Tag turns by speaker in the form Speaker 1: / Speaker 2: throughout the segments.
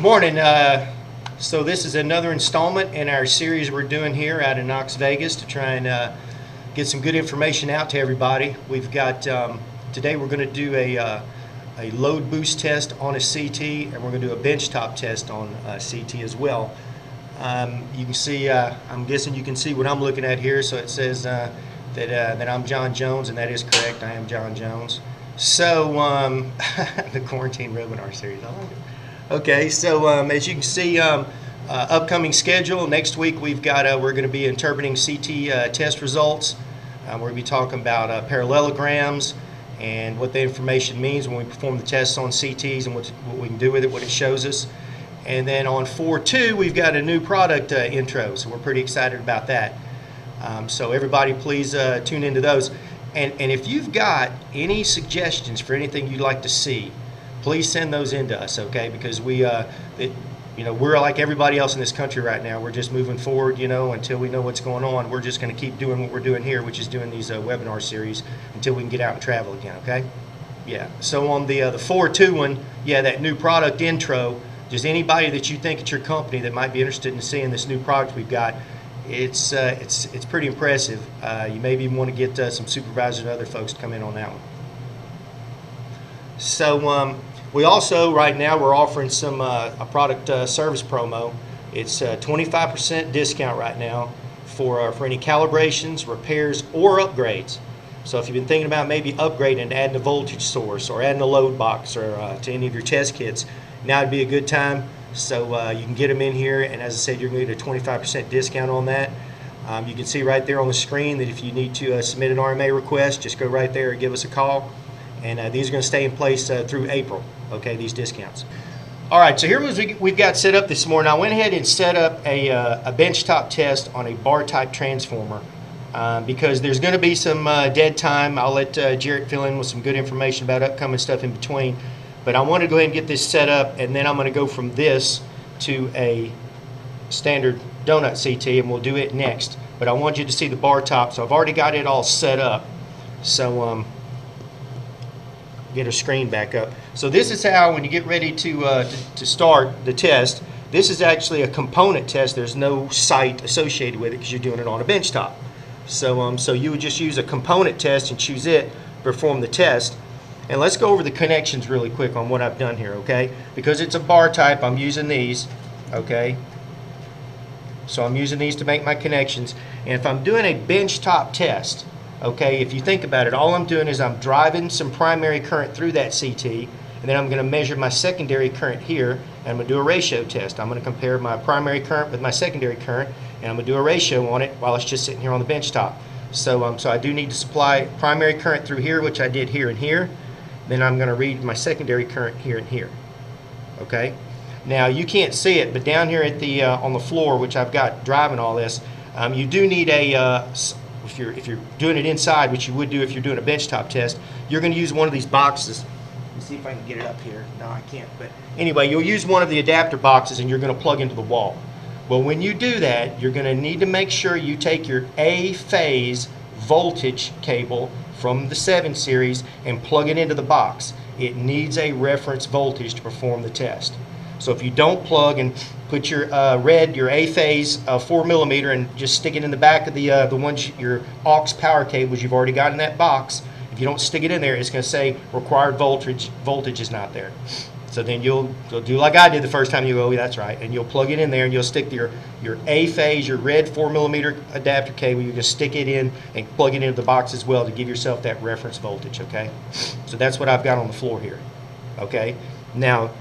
Speaker 1: Morning. So this is another installment in our series we're doing here out in Knox Vegas to try and get some good information out to everybody. We've got today we're going to do a load boost test on a CT, and we're going to do a benchtop test on CT as well. You can see, I'm guessing you can see what I'm looking at here. So it says that I'm John Jones, and that is correct. I am John Jones. So the quarantine webinar series, I like it. Okay, so as you can see, upcoming schedule next week we've got we're going to be interpreting CT test results. We're going to be talking about parallelograms and what the information means when we perform the tests on CTs and what we can do with it, what it shows us. And then on 4.2 we've got a new product intro, so we're pretty excited about that. So everybody please tune into those. And if you've got any suggestions for anything you'd like to see, please send those in to us, okay? Because we're like everybody else in this country right now. We're just moving forward, until we know what's going on. We're just going to keep doing what we're doing here, which is doing these webinar series until we can get out and travel again, okay? Yeah. So on the 4.2 one, that new product intro. Just anybody that you think at your company that might be interested in seeing this new product we've got, it's pretty impressive. You maybe even want to get some supervisors and other folks to come in on that one. So we also, right now, we're offering some a product service promo. It's a 25% discount right now for any calibrations, repairs, or upgrades. So if you've been thinking about maybe upgrading, adding a voltage source, or adding a load box, or to any of your test kits, now would be a good time. So you can get them in here, and as I said, you're going to get a 25% discount on that. You can see right there on the screen that if you need to submit an RMA request, just go right there and give us a call. And these are going to stay in place through April, okay, these discounts. All right, so here's what we've got set up this morning. I went ahead and set up a benchtop test on a bar-type transformer because there's going to be some dead time. I'll let Jarrett fill in with some good information about upcoming stuff in between. But I want to go ahead and get this set up, and then I'm going to go from this to a standard donut CT, and we'll do it next. But I want you to see the bar top, so I've already got it all set up. So get a screen back up. So this is how, when you get ready to start the test, this is actually a component test. There's no site associated with it because you're doing it on a benchtop. So so you would just use a component test and choose it, perform the test. And let's go over the connections really quick on what I've done here, okay? Because it's a bar type, I'm using these, okay? So I'm using these to make my connections. And if I'm doing a benchtop test, okay, if you think about it, all I'm doing is I'm driving some primary current through that CT, and then I'm going to measure my secondary current here, and I'm going to do a ratio test. I'm going to compare my primary current with my secondary current, and I'm going to do a ratio on it while it's just sitting here on the benchtop. So I do need to supply primary current through here, which I did here and here. Then I'm going to read my secondary current here and here. Okay. Now you can't see it, but down here at the on the floor, which I've got driving all this, you do need a if you're doing it inside, which you would do if you're doing a benchtop test, you're going to use one of these boxes. Let me see if I can get it up here. No, I can't. But anyway, you'll use one of the adapter boxes, and you're going to plug into the wall. Well, when you do that, you're going to need to make sure you take your A-phase voltage cable from the 7 series and plug it into the box. It needs a reference voltage to perform the test. So if you don't plug and put your your A-phase 4mm and just stick it in the back of the ones, your aux power cables you've already got in that box, if you don't stick it in there, it's going to say required voltage is not there. So then you'll do like I did the first time. You go, oh, that's right, and you'll plug it in there, and you'll stick your A-phase, your red 4mm adapter cable. You just stick it in and plug it into the box as well to give yourself that reference voltage. Okay, so that's what I've got on the floor here. Okay, now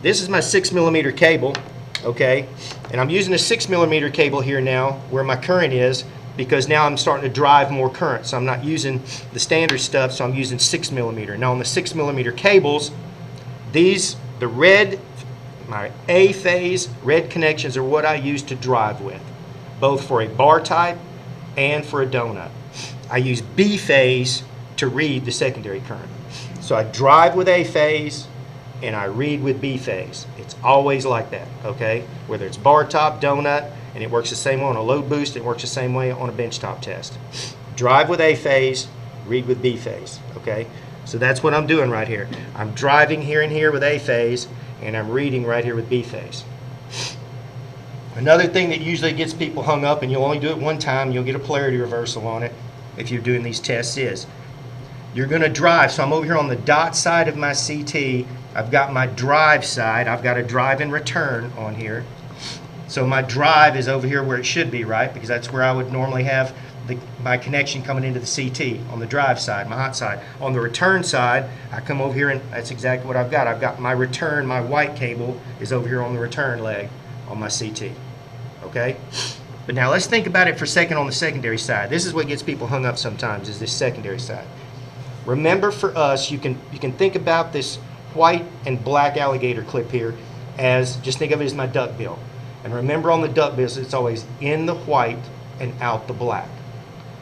Speaker 1: this is my 6mm cable. Okay, and I'm using a 6mm cable here now where my current is, because now I'm starting to drive more current. So I'm not using the standard stuff, so I'm using 6mm. Now on the 6mm cables, the red, my A-phase red connections are what I use to drive with, both for a bar type and for a donut. I use B-phase to read the secondary current. So I drive with A-phase and I read with B-phase. It's always like that, okay? Whether it's bar top, donut, and it works the same way on a load boost, it works the same way on a benchtop test. Drive with A-phase, read with B-phase, okay? So that's what I'm doing right here. I'm driving here and here with A-phase, and I'm reading right here with B phase. Another thing that usually gets people hung up, and you'll only do it one time, you'll get a polarity reversal on it if you're doing these tests, is you're going to drive. So I'm over here on the dot side of my CT. I've got my drive side. I've got a drive and return on here. So my drive is over here where it should be, right? Because that's where I would normally have my connection coming into the CT on the drive side, my hot side. On the return side, I come over here and that's exactly what I've got. I've got my return, my white cable is over here on the return leg on my CT, okay? But now let's think about it for a second on the secondary side. This is what gets people hung up sometimes, is this secondary side. Remember, for us, you can think about this white and black alligator clip here as, just think of it as my duck bill. And remember, on the duck bill, it's always in the white and out the black.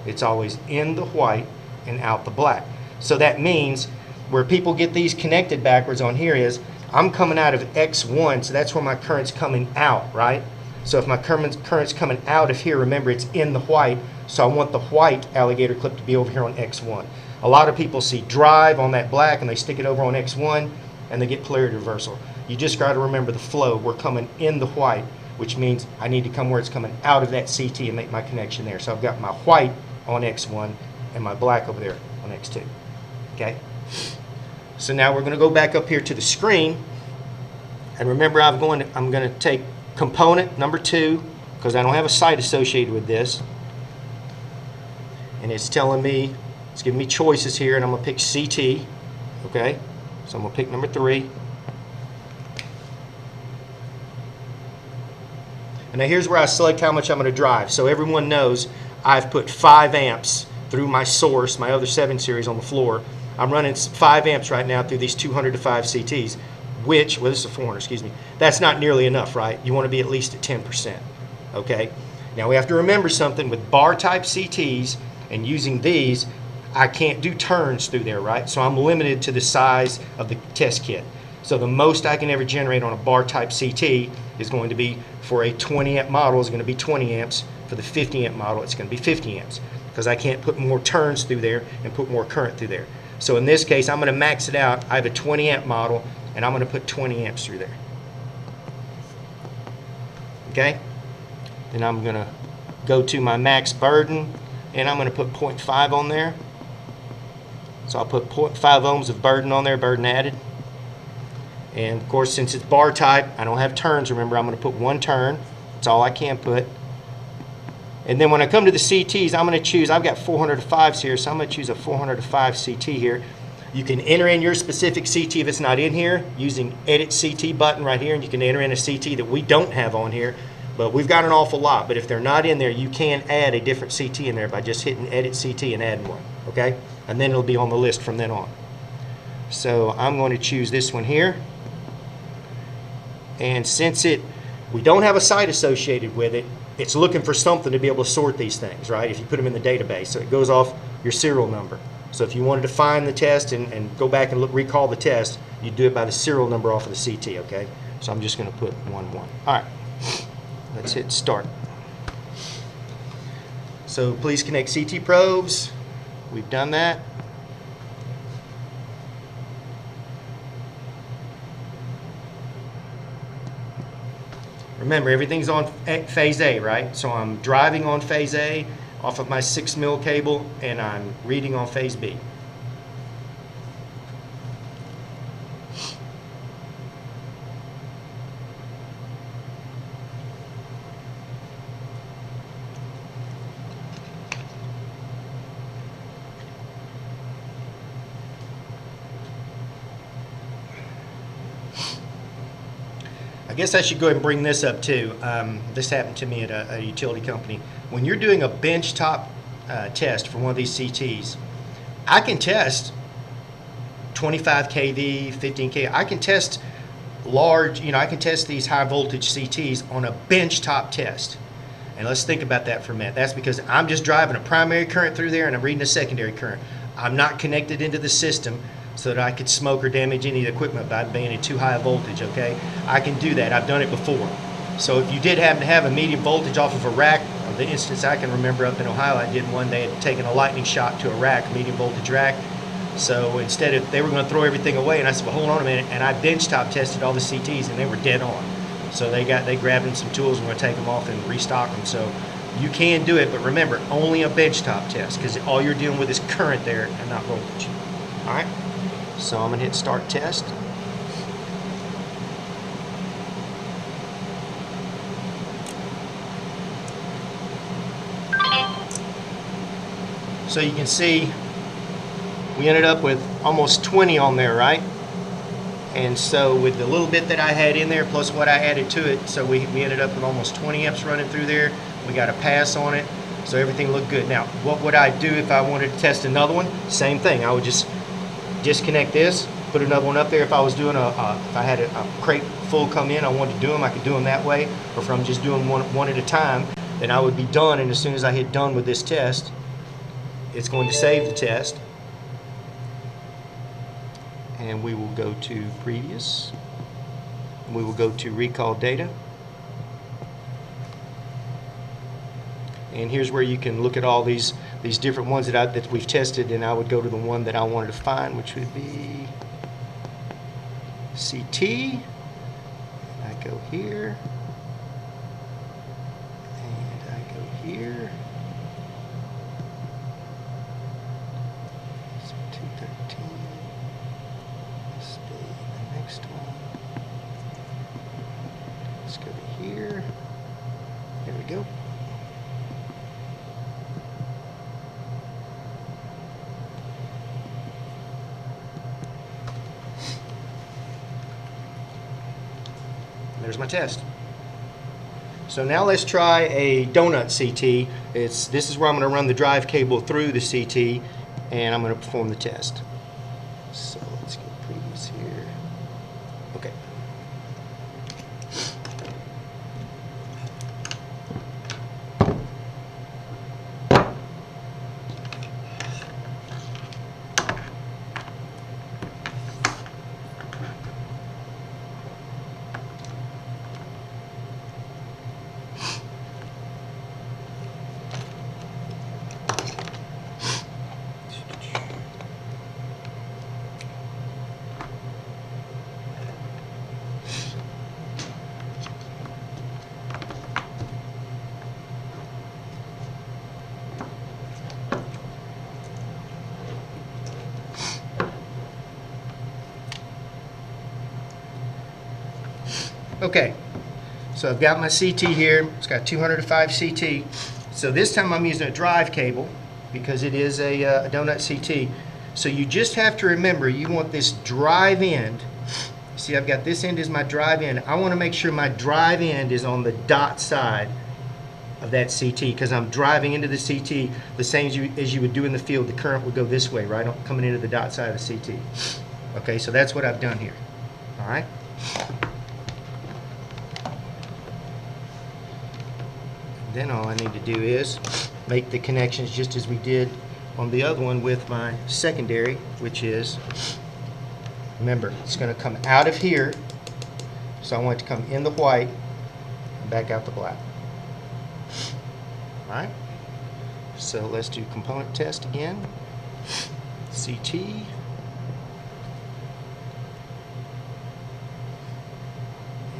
Speaker 1: It's always in the white and out the black. So that means where people get these connected backwards on here is, I'm coming out of X1, so that's where my current's coming out, right? So if my current's coming out of here, remember, it's in the white, so I want the white alligator clip to be over here on X1. A lot of people see drive on that black and they stick it over on X1 and they get polarity reversal. You just got to remember the flow. We're coming in the white, which means I need to come where it's coming out of that CT and make my connection there. So I've got my white on X1 and my black over there on X2. Okay? So now we're going to go back up here to the screen, and remember, I'm going to take component number 2 because I don't have a site associated with this, and it's telling me, it's giving me choices here, and I'm going to pick CT. Okay? So I'm going to pick number 3. And now here's where I select how much I'm going to drive. So everyone knows I've put 5 amps through my source, my other 7 series on the floor. I'm running 5 amps right now through these 200 to 5 CTs, which, well, this is a 400, excuse me. That's not nearly enough, right? You want to be at least at 10%, okay? Now we have to remember something with bar type CTs and using these, I can't do turns through there, right? So I'm limited to the size of the test kit. So the most I can ever generate on a bar type CT is going to be, for a 20 amp model, is going to be 20 amps. For the 50 amp model, it's going to be 50 amps because I can't put more turns through there and put more current through there. So in this case, I'm going to max it out. I have a 20 amp model and I'm going to put 20 amps through there. Okay? Then I'm going to go to my max burden and I'm going to put 0.5 on there. So I'll put 0.5 ohms of burden on there, burden added. And of course, since it's bar type, I don't have turns. Remember, I'm going to put 1 turn. That's all I can put. And then when I come to the CTs, I'm going to choose, I've got 400 to 5s here, so I'm going to choose a 400 to 5 CT here. You can enter in your specific CT if it's not in here, using Edit CT button right here, and you can enter in a CT that we don't have on here, but we've got an awful lot. But if they're not in there, you can add a different CT in there by just hitting Edit CT and adding one, okay? And then it'll be on the list from then on. So I'm going to choose this one here. And since we don't have a site associated with it, it's looking for something to be able to sort these things, right? If you put them in the database. So it goes off your serial number. So if you wanted to find the test and go back and recall the test, you do it by the serial number off of the CT, okay? So I'm just going to put 1, 1. All right, let's hit start. So please connect CT probes. We've done that. Remember, everything's on phase A, right? So I'm driving on phase A off of my 6 mil cable, and I'm reading on phase B. I guess I should go ahead and bring this up too. This happened to me at a utility company. When you're doing a benchtop test for one of these CTs, I can test 25 kV, 15 kV. I can test large, I can test these high voltage CTs on a benchtop test. And let's think about that for a minute. That's because I'm just driving a primary current through there and I'm reading a secondary current. I'm not connected into the system so that I could smoke or damage any of the equipment by being at too high a voltage, okay? I can do that. I've done it before. So if you did happen to have a medium voltage off of a rack, the instance I can remember up in Ohio, I did one, they had taken a lightning shot to a rack, medium voltage rack. So instead of, they were going to throw everything away, and I said, well, hold on a minute, and I benchtop tested all the CTs, and they were dead on. So they grabbed them some tools, and we're going to take them off and restock them. So you can do it, but remember, only a benchtop test, because all you're dealing with is current there and not voltage. All right, so I'm going to hit start test. So you can see we ended up with almost 20 on there, right? And so with the little bit that I had in there plus what I added to it, so we ended up with almost 20 amps running through there. We got a pass on it, so everything looked good. Now, what would I do if I wanted to test another one? Same thing. I would just disconnect this, put another one up there. If I was doing if I had a crate full come in, I wanted to do them, I could do them that way. Or if I'm just doing one at a time, then I would be done. And as soon as I hit done with this test, it's going to save the test. And we will go to previous. We will go to recall data. And here's where you can look at all these different ones that we've tested, and I would go to the one that I wanted to find, which would be CT. I go here, and I go here. So 213. Let's stay in the next one. Let's go to here. There we go. There's my test. So now let's try a donut CT. This is where I'm going to run the drive cable through the CT, and I'm going to perform the test. So let's go previous here. Okay. Okay, so I've got my CT here. It's got 205 CT. So this time I'm using a drive cable because it is a donut CT. So you just have to remember, you want this drive end. See, I've got this end is my drive end. I want to make sure my drive end is on the dot side of that CT, because I'm driving into the CT the same as you would do in the field. The current would go this way, right? I'm coming into the dot side of the CT. Okay, so that's what I've done here. All right. Then all I need to do is make the connections just as we did on the other one with my secondary, which is, remember, it's going to come out of here, so I want it to come in the white and back out the black. All right, so let's do component test again. CT.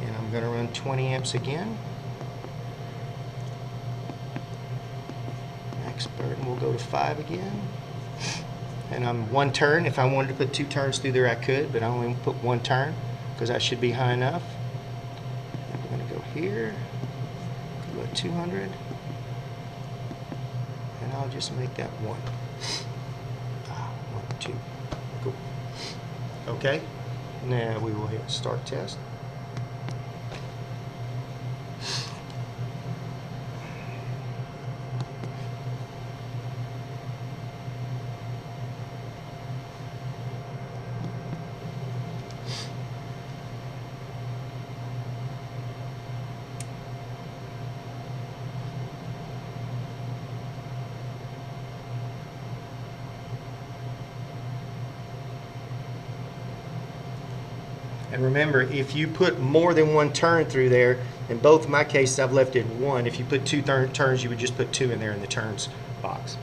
Speaker 1: And I'm going to run 20 amps again. Burden will go to 5 again, and I'm one turn. If I wanted to put 2 turns through there, I could, but I only put 1 turn because that should be high enough. And we're going to go here, go at 200, and I'll just make that 1. 1, 2. Cool. Okay, now we will hit start test. And remember, if you put more than 1 turn through there, in both of my cases I've left it 1. If you put 2 turns, you would just put 2 in there in the turns box.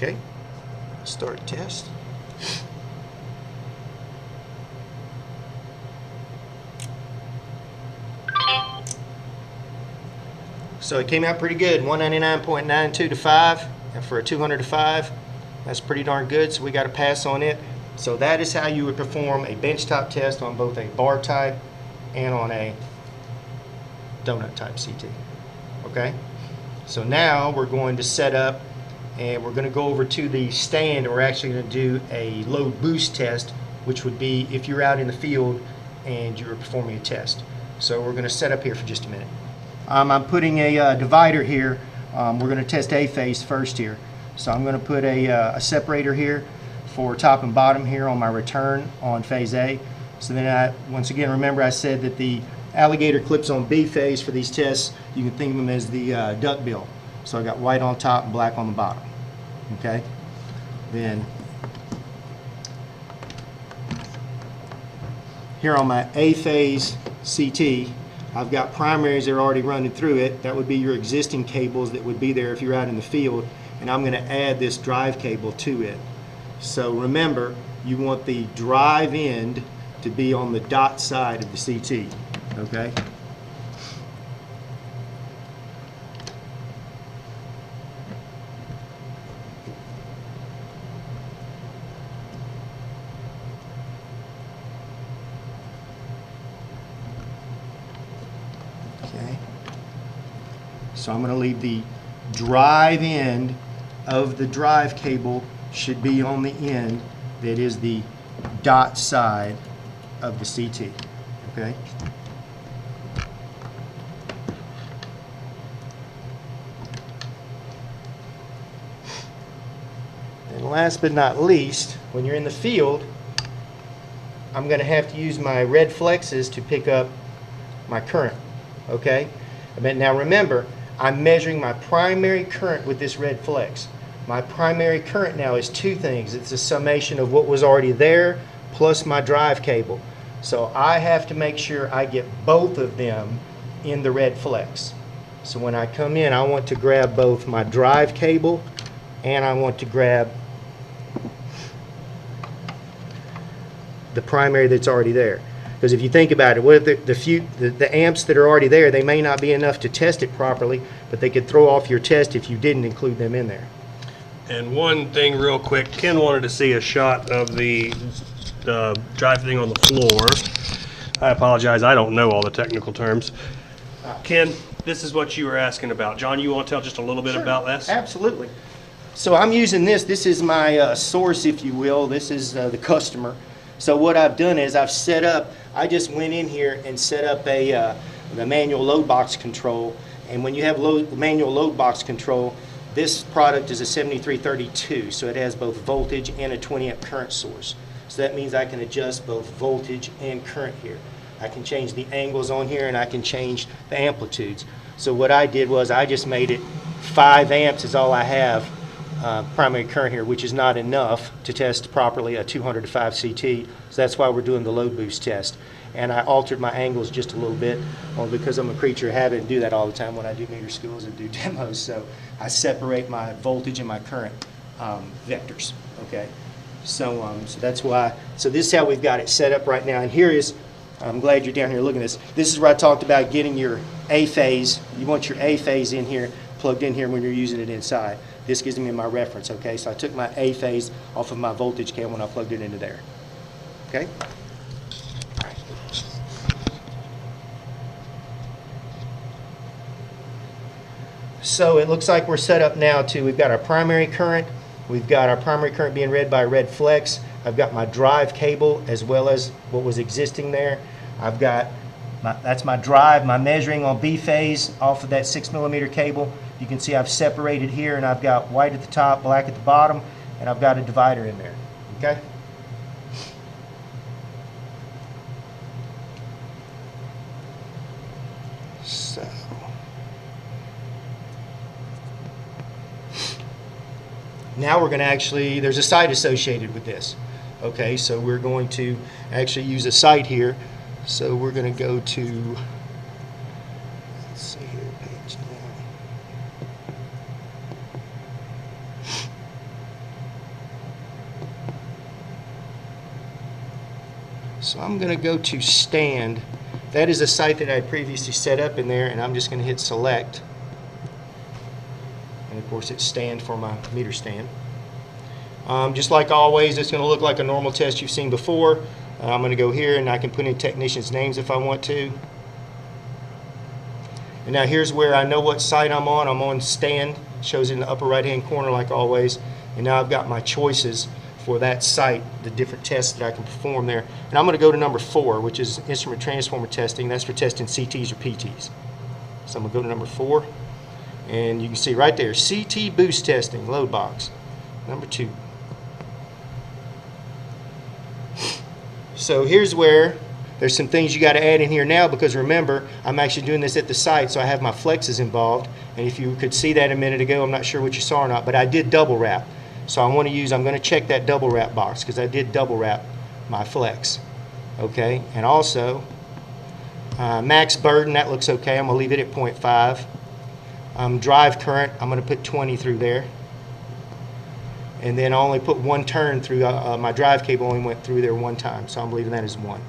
Speaker 1: Okay, start test. So it came out pretty good, 199.92 to 5, and for a 200 to 5, that's pretty darn good, so we got a pass on it. So that is how you would perform a benchtop test on both a bar type and on a donut type CT. Okay? So now we're going to set up and we're going to go over to the stand and we're actually going to do a load boost test, which would be if you're out in the field and you're performing a test. So we're going to set up here for just a minute. I'm putting a divider here. We're going to test A phase first here. So I'm going to put a separator here for top and bottom here on my return on phase A. So then once again, remember I said that the alligator clips on B phase for these tests, you can think of them as the duck bill. So I got white on top and black on the bottom. Okay? Then here on my A phase CT, I've got primaries that are already running through it. That would be your existing cables that would be there if you're out in the field. And I'm going to add this drive cable to it. So remember, you want the drive end to be on the dot side of the CT. Okay? Okay. So I'm going to leave the drive end of the drive cable should be on the end that is the dot side of the CT. Okay? And last but not least, when you're in the field, I'm going to have to use my red flexes to pick up my current. Okay? But now remember, I'm measuring my primary current with this red flex. My primary current now is two things. It's a summation of what was already there plus my drive cable. So I have to make sure I get both of them in the red flex. So when I come in, I want to grab both my drive cable and I want to grab the primary that's already there. Because if you think about it, what if the amps that are already there, they may not be enough to test it properly, but they could throw off your test if you didn't include them in there.
Speaker 2: And one thing real quick, Ken wanted to see a shot of the drive thing on the floor. I apologize, I don't know all the technical terms. Ken, this is what you were asking about. John, you want to tell just a little bit about this?
Speaker 1: Absolutely. So I'm using this. This is my source, if you will. This is the customer. So what I've done is I've set up, I just went in here and set up the manual load box control. And when you have manual load box control, this product is a 7332, so it has both voltage and a 20 amp current source. So that means I can adjust both voltage and current here. I can change the angles on here and I can change the amplitudes. So what I did was I just made it 5 amps is all I have primary current here, which is not enough to test properly a 200 to 5 CT. So that's why we're doing the load boost test. And I altered my angles just a little bit only because I'm a creature of habit and do that all the time when I do meter schools and do demos. So I separate my voltage and my current vectors. Okay, so that's why. So this is how we've got it set up right now. And here is, I'm glad you're down here looking at this. This is where I talked about getting your A phase. You want your A phase in here, plugged in here when you're using it inside. This gives me my reference. Okay, so I took my A phase off of my voltage cable and I plugged it into there. Okay. So it looks like we're set up now to, we've got our primary current, we've got our primary current being read by a red flex, I've got my drive cable as well as what was existing there. I've got, that's my drive, my measuring on B phase off of that 6mm cable. You can see I've separated here and I've got white at the top, black at the bottom, and I've got a divider in there, okay? So. Now we're going to actually, there's a site associated with this. Okay, so we're going to actually use a site here. So we're going to go to, let's see here, page down. So I'm going to go to stand. That is a site that I had previously set up in there, and I'm just going to hit select. And of course it's stand for my meter stand. Just like always, it's going to look like a normal test you've seen before. I'm going to go here and I can put in technicians' names if I want to. And now here's where I know what site I'm on. I'm on stand. It shows in the upper right hand corner like always. And now I've got my choices for that site, the different tests that I can perform there. And I'm going to go to number 4, which is instrument transformer testing. That's for testing CTs or PTs. So I'm going to go to number 4. And you can see right there, CT boost testing, load box, number 2. So here's where there's some things you got to add in here now, because remember, I'm actually doing this at the site, so I have my flexes involved. And if you could see that a minute ago, I'm not sure what you saw or not, but I did double wrap. So I'm going to check that double wrap box because I did double wrap my flex. Okay, and also max burden, that looks okay. I'm going to leave it at 0.5. Drive current, I'm going to put 20 through there. And then I only put one turn through, my drive cable only went through there one time, so I'm leaving that as 1.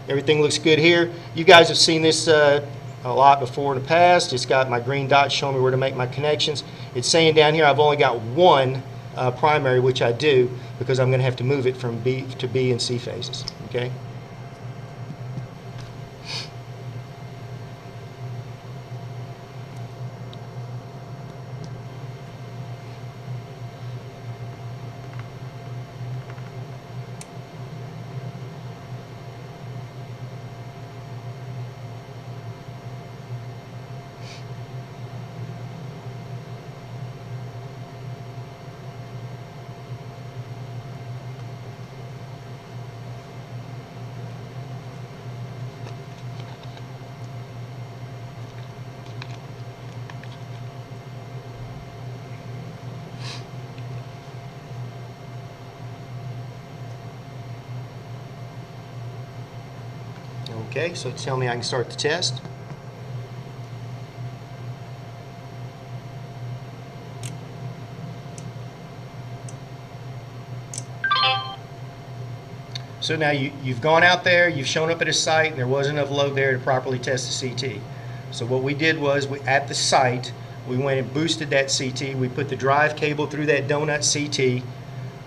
Speaker 1: Everything looks good here. You guys have seen this a lot before in the past. It's got my green dot showing me where to make my connections. It's saying down here I've only got one primary, which I do, because I'm going to have to move it from B to B and C phases. Okay. Okay, so tell me I can start the test. So now you've gone out there, you've shown up at a site, and there wasn't enough load there to properly test the CT. So what we did was, at the site, we went and boosted that CT. We put the drive cable through that donut CT.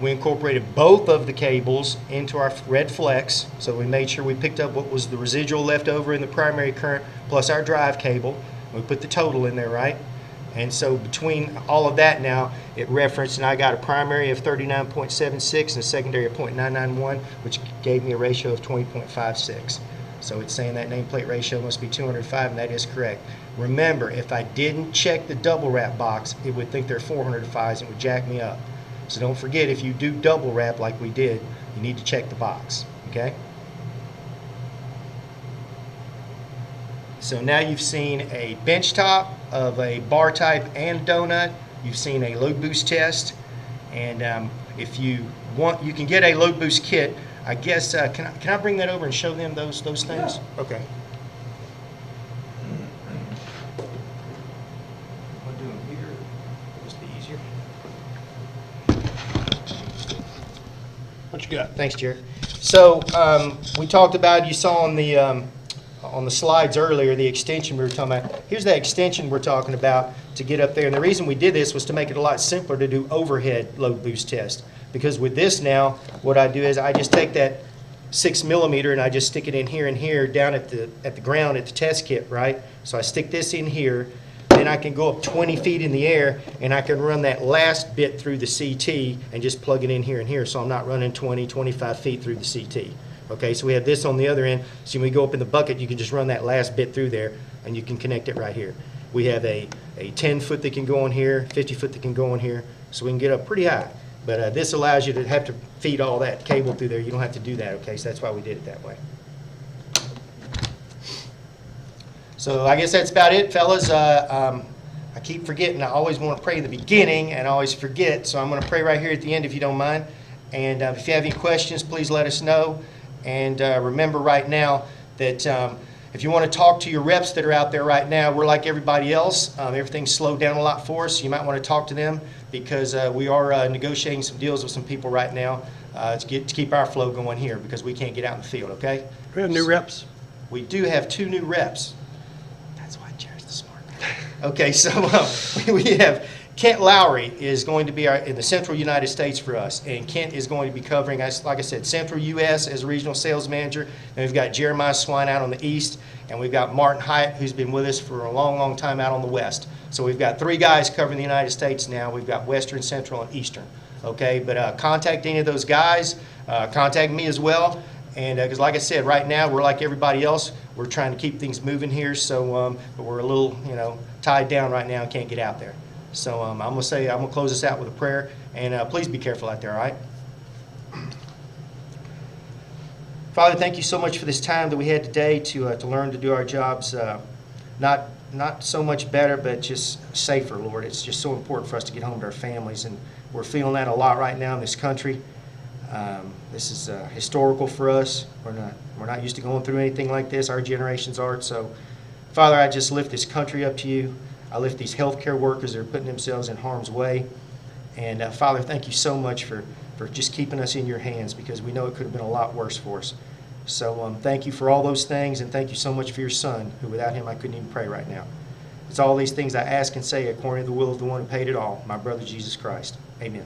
Speaker 1: We incorporated both of the cables into our red flex, so we made sure we picked up what was the residual left over in the primary current plus our drive cable. We put the total in there, right? And so between all of that now, it referenced, and I got a primary of 39.76 and a secondary of 0.991, which gave me a ratio of 20.56. So it's saying that nameplate ratio must be 205, and that is correct. Remember, if I didn't check the double wrap box, it would think they're 405s and it would jack me up. So don't forget, if you do double wrap like we did, you need to check the box, okay? So now you've seen a bench top of a bar type and donut. You've seen a load boost test. And if you want, you can get a load boost kit. I guess, can I bring that over and show them those things? Yeah. Okay. I'll do them here. Just be easier.
Speaker 2: What you got?
Speaker 1: Thanks, Jared. So we talked about, you saw on the slides earlier, the extension we were talking about. Here's the extension we're talking about to get up there. And the reason we did this was to make it a lot simpler to do overhead load boost test. Because with this now, what I do is I just take that 6 millimeter and I just stick it in here and here down at the ground at the test kit, right? So I stick this in here. Then I can go up 20 feet in the air and I can run that last bit through the CT and just plug it in here and here, so I'm not running 20, 25 feet through the CT. Okay, so we have this on the other end, so when we go up in the bucket, you can just run that last bit through there and you can connect it right here. We have a 10 foot that can go in here, 50 foot that can go in here, so we can get up pretty high. But this allows you to have to feed all that cable through there. You don't have to do that, okay, so that's why we did it that way. So I guess that's about it, fellas. I keep forgetting. I always want to pray in the beginning, and I always forget. So I'm going to pray right here at the end, if you don't mind. And if you have any questions, please let us know. And remember right now that If you want to talk to your reps that are out there right now, we're like everybody else. Everything's slowed down a lot for us. You might want to talk to them because we are negotiating some deals with some people right now to keep our flow going here because we can't get out in the field, okay?
Speaker 2: We have new reps.
Speaker 1: We do have 2 new reps. That's why Jared's the smart guy. Okay, so we have Kent Lowry is going to be in the central United States for us, and Kent is going to be covering, like I said, central U.S. as regional sales manager, and we've got Jeremiah Swine out on the east, and we've got Martin Hyatt, who's been with us for a long, long time out on the west. So we've got 3 guys covering the United States now. We've got western, central, and eastern. Okay, but contact any of those guys. Contact me as well. And because like I said, right now we're like everybody else. We're trying to keep things moving here, so but we're a little, tied down right now and can't get out there. So I'm gonna close this out with a prayer, and please be careful out there. All right. Father, thank you so much for this time that we had today to learn to do our jobs, not so much better, but just safer, Lord. It's just so important for us to get home to our families, and we're feeling that a lot right now in this country. This is historical for us. We're not used to going through anything like this. Our generations aren't. So, Father, I just lift this country up to you. I lift these healthcare workers that are putting themselves in harm's way. And Father, thank you so much for just keeping us in your hands, because we know it could have been a lot worse for us. So thank you for all those things, and thank you so much for your Son, who without him I couldn't even pray right now. It's all these things I ask and say according to the will of the one who paid it all, my brother Jesus Christ. Amen.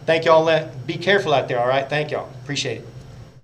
Speaker 1: Thank you all. Be careful out there, all right? Thank y'all. Appreciate it.